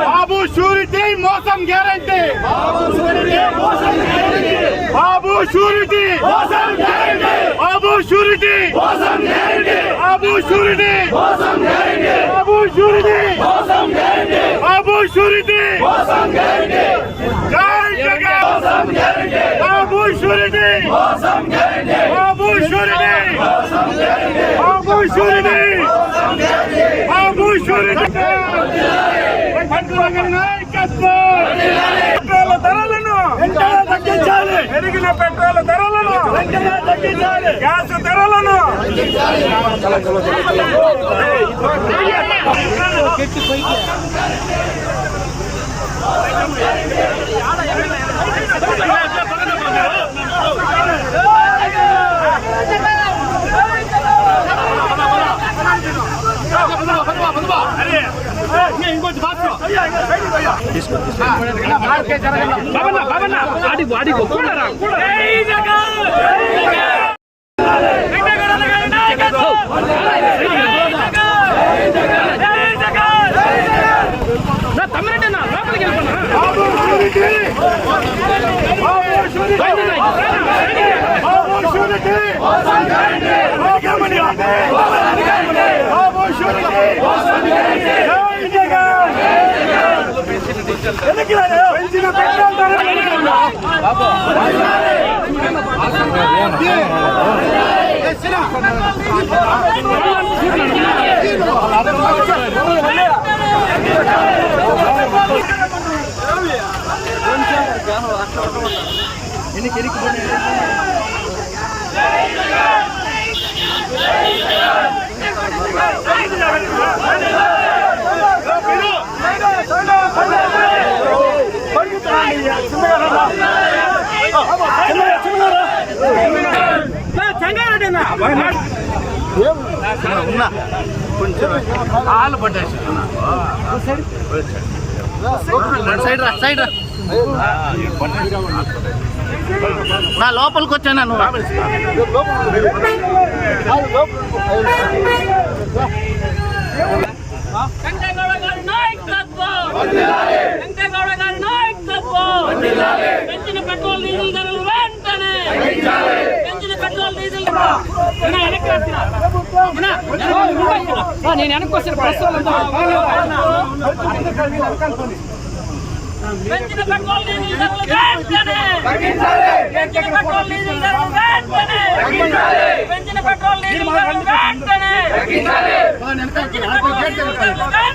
బాబు surety మోసం guarantee, బాబు surety, బాబు surety, బాబు surety, బాబు surety, బాబు surety, జై జగన్, బాబు surety, బాబు surety, బాబు surety, బాబు surety. Petrol ధరలను వెంటనే తగ్గించాలి, పెరిగిన పెట్రోల్ ధరలను వెంటనే తగ్గించాలి, గ్యాస్ ధరలను కొంచెం ఆలు పట్టేసి సైడ్ నా లోపలికి వచ్చాను నువ్వు పెంచిన పెట్రోల్ డీజిల్ ధరలు వెంటనే పెట్రోల్ డీజిల్ నేను వెనక్కి వచ్చాను పెంచిన పెట్రోల్ డీజిల్ ధరలు వెంటనే పెంచిన పెట్రోల్ డీజిల్ ధరలు వెంటనే పెంచిన పెట్రోల్ డీజిల్ ధరలు వెంటనే పెంచిన పెట్రోల్ డీజిల్ ధరలు వెంటనే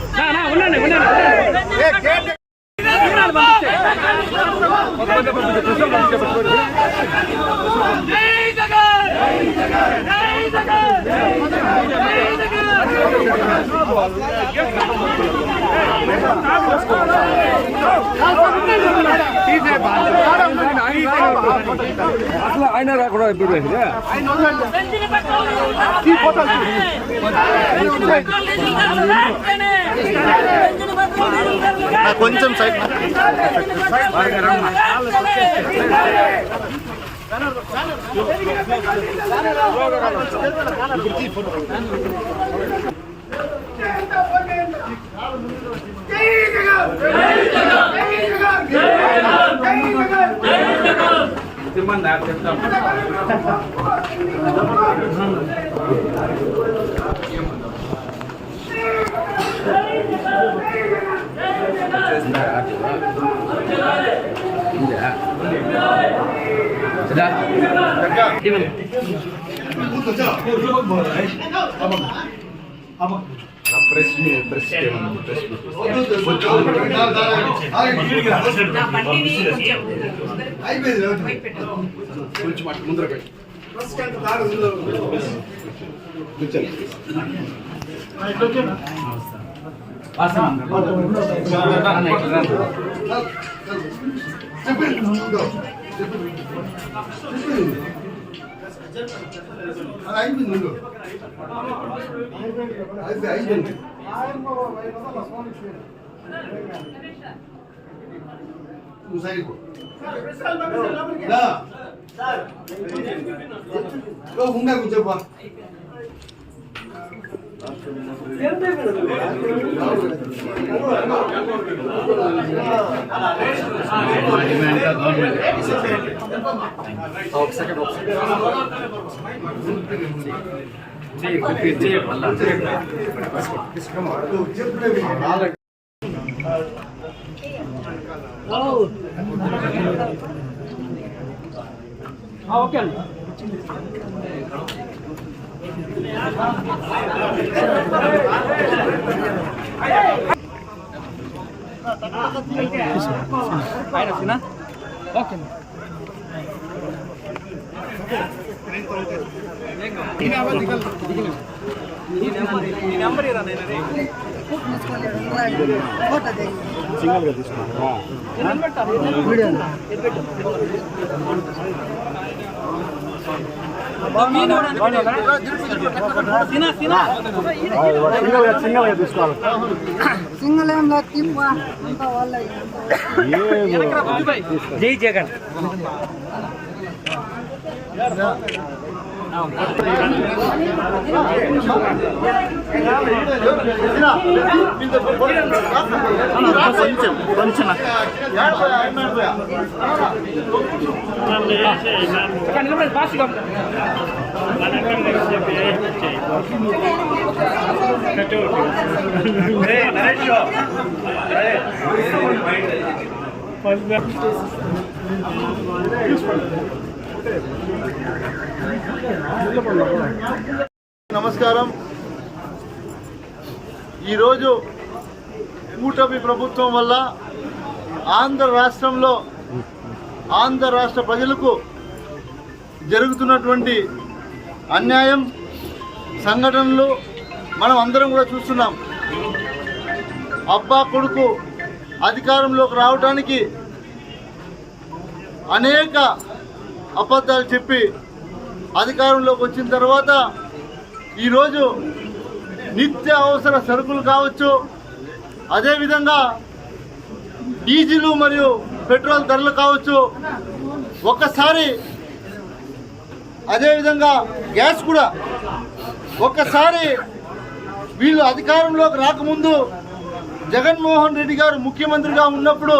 అసలు ఆయన రాకుండా కొంచెం సైడ్ జై కూర్చోపా ఓకే అండి. ఓకే సింగల్గా తీసుకున్నారా సింగల్గా తీసుకోవాలి సింగల్ ఏం లేదు తిప్పు అంతా వాళ్ళ జై జగన్. నమస్కారం. ఈరోజు కూటమి ప్రభుత్వం వల్ల ఆంధ్ర రాష్ట్ర ప్రజలకు జరుగుతున్నటువంటి అన్యాయం సంఘటనలు మనం అందరం కూడా చూస్తున్నాం. అబ్బా కొడుకు అధికారంలోకి రావడానికి అనేక అబద్ధాలు చెప్పి అధికారంలోకి వచ్చిన తర్వాత ఈరోజు నిత్య అవసర సరుకులు కావచ్చు, అదేవిధంగా డీజిల్ మరియు పెట్రోల్ ధరలు కావచ్చు, ఒక్కసారి అదేవిధంగా గ్యాస్ కూడా ఒక్కసారి వీళ్ళు అధికారంలోకి రాకముందు జగన్మోహన్ రెడ్డి గారు ముఖ్యమంత్రిగా ఉన్నప్పుడు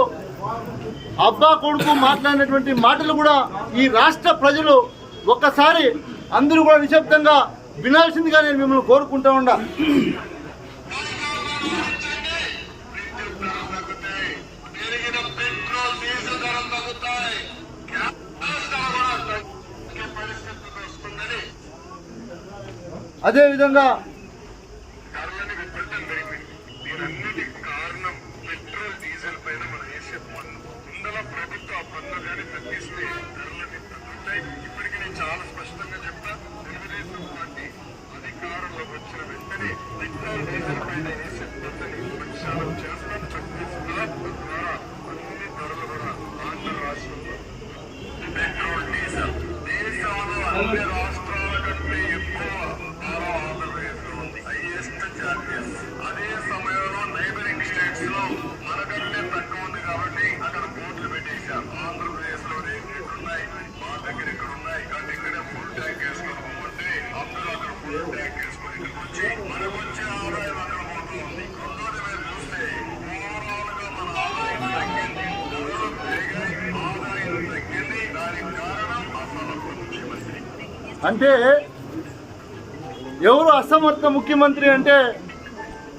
అబ్బా కొడుకు మాట్లాడినటువంటి మాటలు కూడా ఈ రాష్ట్ర ప్రజలు ఒక్కసారి అందరూ కూడా నిశ్శబ్దంగా వినాల్సిందిగా నేను మిమ్మల్ని కోరుకుంటా ఉండా. అదేవిధంగా చాలా స్పష్టంగా చెప్తా, తెలుగుదేశం పార్టీ అధికారంలోకి వచ్చిన వెంటనే పెట్రోల్ డీజిల్ పైన వేసే పద్ధతిని ప్రక్షాళన చేస్తాం. ఛత్తీస్గఢ్ ద్వారా అన్ని ధరలు కూడా ఆంధ్ర రాష్ట్రంలో పెట్రోల్ డీజిల్ దేశంలో అన్ని రాష్ట్రాల కంటే ఎక్కువ ధర ఆంధ్రప్రదేశ్లో ఉంది, హైయెస్ట్ చార్జెస్. అదే సమయంలో నైబరింగ్ స్టేట్స్ లో మనకంటే తక్కువ ఉంది కాబట్టి అక్కడ బోర్డులు పెట్టేశారు. ఆంధ్రప్రదేశ్ లో రేట్లు ఉన్నాయి, మా దగ్గర ఇక్కడ ఉన్నాయి, కానీ ఇక్కడే ఫుల్ ట్యాంక్ వేసుకొని పోతే అందరూ అక్కడ ఫుల్ ట్యాంక్ వేసుకొని ఇక్కడికి వచ్చి మనకు వచ్చే ఆదాయం అక్కడ పోతూ ఉంది. రెండోది మీరు చూస్తే ఓవరాల్ గా మన ఆదాయం తగ్గింది, ధరలు పెరిగాయి, ఆదాయం తగ్గింది. దానికి కారణం అసమర్థ ముఖ్యమంత్రి. అంటే ఎవరు అసమర్థ ముఖ్యమంత్రి అంటే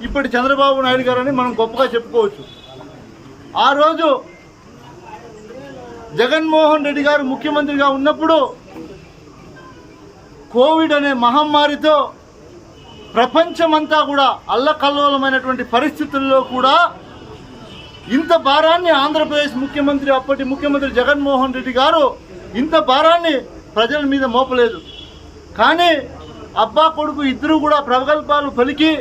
ఇప్పటి చంద్రబాబు నాయుడు గారని మనం గొప్పగా చెప్పుకోవచ్చు. ఆ రోజు జగన్మోహన్ రెడ్డి గారు ముఖ్యమంత్రిగా ఉన్నప్పుడు కోవిడ్ అనే మహమ్మారితో ప్రపంచమంతా కూడా అల్లకల్లోలమైనటువంటి పరిస్థితుల్లో కూడా ఇంత భారాన్ని ఆంధ్రప్రదేశ్ ముఖ్యమంత్రి అప్పటి ముఖ్యమంత్రి జగన్మోహన్ రెడ్డి గారు ఇంత భారాన్ని ప్రజల మీద మోపలేదు. కానీ అబ్బా కొడుకు ఇద్దరు కూడా ప్రగల్భాలు పలికి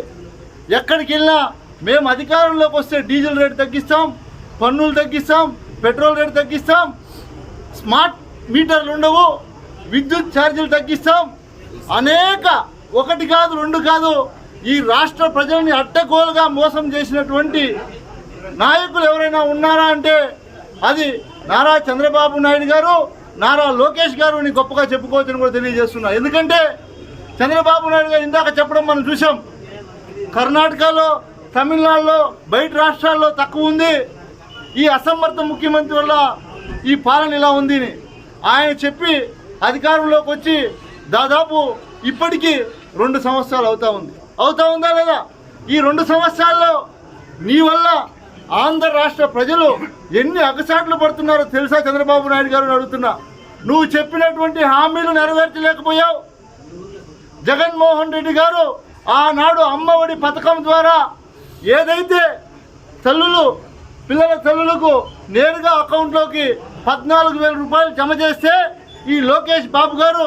ఎక్కడికి వెళ్ళినా మేము అధికారంలోకి వస్తే డీజిల్ రేటు తగ్గిస్తాం, పన్నులు తగ్గిస్తాం, పెట్రోల్ రేటు తగ్గిస్తాం, స్మార్ట్ మీటర్లు ఉండవు, విద్యుత్ ఛార్జీలు తగ్గిస్తాం, అనేక ఒకటి కాదు రెండు కాదు ఈ రాష్ట్ర ప్రజల్ని అడ్డగోలుగా మోసం చేసినటువంటి నాయకులు ఎవరైనా ఉన్నారా అంటే అది నారా చంద్రబాబు నాయుడు గారు, నారా లోకేష్ గారు అని గొప్పగా చెప్పుకోవచ్చని కూడా తెలియజేస్తున్నా. ఎందుకంటే చంద్రబాబు నాయుడు గారు ఇందాక చెప్పడం మనం చూసాం, కర్ణాటకలో, తమిళనాడులో, బయట రాష్ట్రాల్లో తక్కువ ఉంది, ఈ అసమర్థ ముఖ్యమంత్రి వల్ల ఈ పాలన ఇలా ఉంది ఆయన చెప్పి అధికారంలోకి వచ్చి దాదాపు ఇప్పటికీ 2 సంవత్సరాలు అవుతా ఉందా లేదా? ఈ 2 సంవత్సరాల్లో నీ వల్ల ఆంధ్ర రాష్ట్ర ప్రజలు ఎన్ని అగసాట్లు పడుతున్నారో తెలుసా చంద్రబాబు నాయుడు గారు అడుగుతున్నా. నువ్వు చెప్పినటువంటి హామీలు నెరవేర్చలేకపోయావు. జగన్మోహన్ రెడ్డి గారు ఆనాడు అమ్మఒడి పథకం ద్వారా ఏదైతే పిల్లల తల్లులకు నేరుగా అకౌంట్లోకి 14,000 రూపాయలు జమ చేస్తే ఈ లోకేష్ బాబు గారు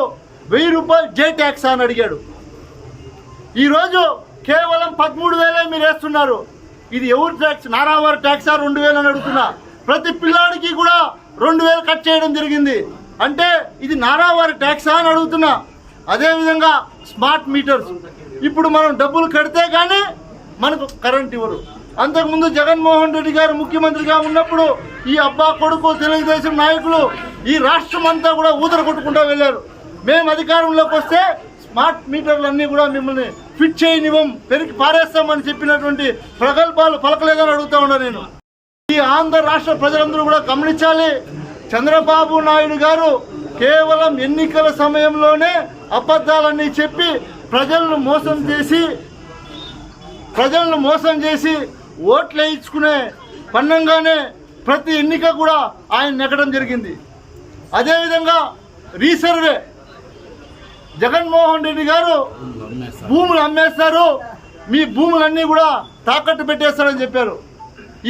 1000 రూపాయలు జే ట్యాక్స్ అని అడిగాడు. ఈరోజు కేవలం 13,000 మీరు వేస్తున్నారు. ఇది ఎవరు ట్యాక్స్? నారావారి ట్యాక్సా 2,000 అని అడుగుతున్నా. ప్రతి పిల్లాడికి కూడా 2,000 కట్ చేయడం జరిగింది. అంటే ఇది నారావారి ట్యాక్సా అని అడుగుతున్నా. అదేవిధంగా స్మార్ట్ మీటర్స్, ఇప్పుడు మనం డబ్బులు కడితే కానీ మనకు కరెంట్ ఇవ్వరు. అంతకుముందు జగన్మోహన్ రెడ్డి గారు ముఖ్యమంత్రిగా ఉన్నప్పుడు ఈ అబ్బా కొడుకు తెలుగుదేశం నాయకులు ఈ రాష్ట్రం అంతా కూడా ఊదర కొట్టుకుంటూ వెళ్ళారు. మేము అధికారంలోకి వస్తే స్మార్ట్ మీటర్లన్నీ కూడా మిమ్మల్ని ఫిట్ చేయనివ్వం, పెరిగి పారేస్తామని చెప్పినటువంటి ప్రగల్భాలు పలకలేదని అడుగుతా ఉన్నా నేను. ఈ ఆంధ్ర రాష్ట్ర ప్రజలందరూ కూడా గమనించాలి, చంద్రబాబు నాయుడు గారు కేవలం ఎన్నికల సమయంలోనే అబద్ధాలన్నీ చెప్పి ప్రజలను మోసం చేసి ఓట్లు వేయించుకునే పన్నంగానే ప్రతి ఎన్నిక కూడా ఆయన నెగ్గడం జరిగింది. అదేవిధంగా రీసర్వే, జగన్మోహన్ రెడ్డి గారు భూములు అమ్మేస్తారు, మీ భూములన్నీ కూడా తాకట్టు పెట్టేస్తారని చెప్పారు.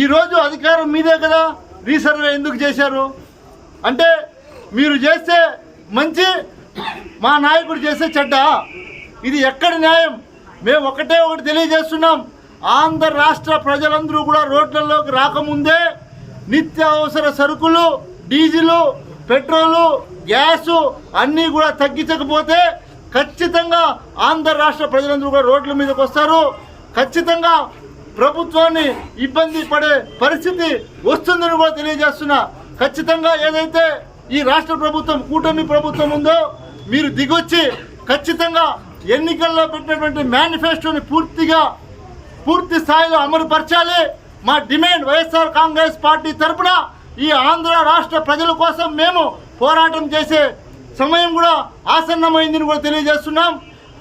ఈరోజు అధికారం మీదే కదా, రీసర్వే ఎందుకు చేశారు అంటే మీరు చేస్తే మంచి, మా నాయకుడు చేస్తే చెడ్డ. ఇది ఎక్కడి న్యాయం? మేము ఒకటి తెలియజేస్తున్నాం, ఆంధ్ర రాష్ట్ర ప్రజలందరూ కూడా రోడ్లలోకి రాకముందే నిత్యావసర సరుకులు, డీజిలు, పెట్రోలు, గ్యాసు అన్నీ కూడా తగ్గించకపోతే ఖచ్చితంగా ఆంధ్ర రాష్ట్ర ప్రజలందరూ కూడా రోడ్ల మీదకి వస్తారు. ఖచ్చితంగా ప్రభుత్వాన్ని ఇబ్బంది పడే పరిస్థితి వస్తుందని కూడా తెలియజేస్తున్నా. ఖచ్చితంగా ఏదైతే ఈ రాష్ట్ర ప్రభుత్వం, కూటమి ప్రభుత్వం ఉందో మీరు దిగొచ్చి ఖచ్చితంగా ఎన్నికల్లో పెట్టినటువంటి మేనిఫెస్టోని పూర్తి స్థాయిలో అమలుపరచాలి. మా డిమాండ్ వైఎస్ఆర్ కాంగ్రెస్ పార్టీ తరఫున ఈ ఆంధ్ర రాష్ట్ర ప్రజల కోసం మేము పోరాటం చేసే సమయం కూడా ఆసన్నమైందని కూడా తెలియజేస్తున్నాం.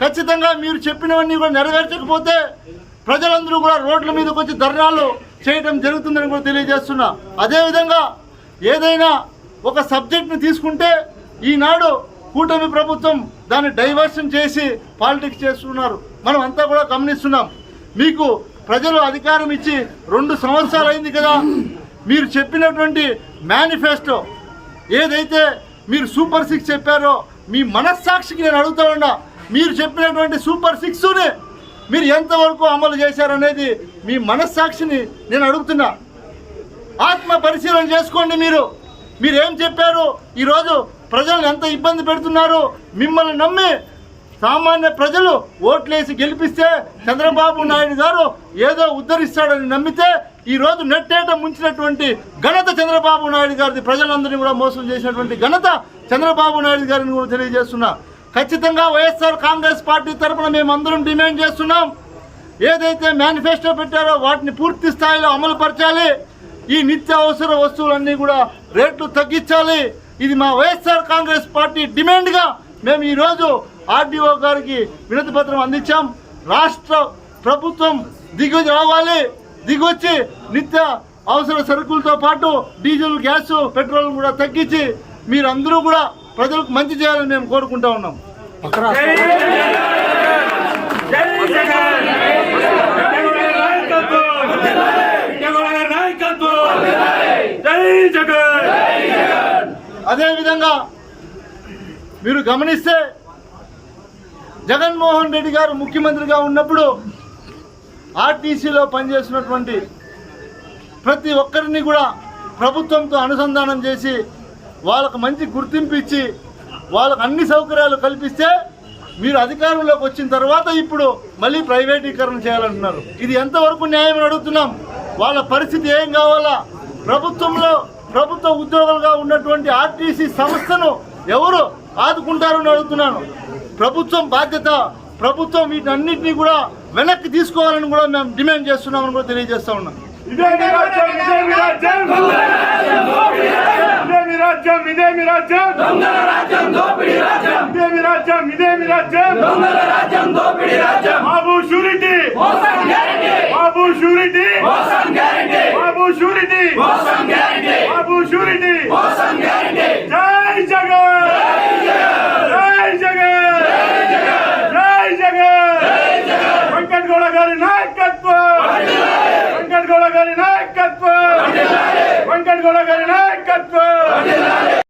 ఖచ్చితంగా మీరు చెప్పినవన్నీ కూడా నెరవేర్చకపోతే ప్రజలందరూ కూడా రోడ్ల మీదకి వచ్చి ధర్నాలు చేయడం జరుగుతుందని కూడా తెలియజేస్తున్నా. అదేవిధంగా ఏదైనా ఒక సబ్జెక్ట్ని తీసుకుంటే ఈనాడు కూటమి ప్రభుత్వం దాన్ని డైవర్షన్ చేసి పాలిటిక్స్ చేస్తున్నారు, మనం అంతా కూడా గమనిస్తున్నాం. మీకు ప్రజలు అధికారం ఇచ్చి 2 సంవత్సరాలు అయింది కదా, మీరు చెప్పినటువంటి మేనిఫెస్టో ఏదైతే మీరు సూపర్ 6 చెప్పారో మీ మనస్సాక్షికి నేను అడుగుతా ఉన్నా, మీరు చెప్పినటువంటి సూపర్ 6ని మీరు ఎంతవరకు అమలు చేశారనేది మీ మనస్సాక్షిని నేను అడుగుతున్నా. ఆత్మ పరిశీలన చేసుకోండి. మీరు ఏం చెప్పారు? ఈరోజు ప్రజలను ఎంత ఇబ్బంది పెడుతున్నారు. మిమ్మల్ని నమ్మి సామాన్య ప్రజలు ఓట్లేసి గెలిపిస్తే చంద్రబాబు నాయుడు గారు ఏదో ఉద్ధరిస్తాడని నమ్మితే ఈరోజు నెట్టేట ముంచినటువంటి ఘనత చంద్రబాబు నాయుడు గారిది. ప్రజలందరినీ కూడా మోసం చేసినటువంటి ఘనత చంద్రబాబు నాయుడు గారిని కూడా తెలియజేస్తున్నా. ఖచ్చితంగా వైఎస్ఆర్ కాంగ్రెస్ పార్టీ తరఫున మేమందరం డిమాండ్ చేస్తున్నాం, ఏదైతే మేనిఫెస్టో పెట్టారో వాటిని పూర్తి స్థాయిలో అమలుపరచాలి. ఈ నిత్యావసర వస్తువులన్నీ కూడా రేట్లు తగ్గించాలి. ఇది మా వైఎస్ఆర్ కాంగ్రెస్ పార్టీ డిమాండ్గా మేము ఈరోజు ఆర్డీఓ గారికి వినతి పత్రం అందించాం. రాష్ట్ర ప్రభుత్వం దిగొచ్చి నిత్య అవసర సరుకులతో పాటు డీజిల్, గ్యాస్, పెట్రోల్ కూడా తగ్గించి మీరందరూ కూడా ప్రజలకు మంచి చేయాలని మేము కోరుకుంటా ఉన్నాం. అదేవిధంగా మీరు గమనిస్తే జగన్మోహన్ రెడ్డి గారు ముఖ్యమంత్రిగా ఉన్నప్పుడు ఆర్టీసీలో పనిచేసినటువంటి ప్రతి ఒక్కరిని కూడా ప్రభుత్వంతో అనుసంధానం చేసి వాళ్ళకు మంచి గుర్తింపు ఇచ్చి వాళ్ళకు అన్ని సౌకర్యాలు కల్పిస్తే మీరు అధికారంలోకి వచ్చిన తర్వాత ఇప్పుడు మళ్ళీ ప్రైవేటీకరణ చేయాలంటున్నారు. ఇది ఎంతవరకు న్యాయం అని అడుగుతున్నాం. వాళ్ళ పరిస్థితి ఏం కావాలా? ప్రభుత్వ ఉద్యోగులుగా ఉన్నటువంటి ఆర్టీసీ సంస్థను ఎవరు ఆదుకుంటారని అడుగుతున్నాను. ప్రభుత్వం బాధ్యత, ప్రభుత్వం వీటన్నిటినీ కూడా వెనక్కి తీసుకోవాలని కూడా మేము డిమాండ్ చేస్తున్నామని కూడా తెలియజేస్తా ఉన్నాం. వెంకటగౌడ గారి నాయకత్వం.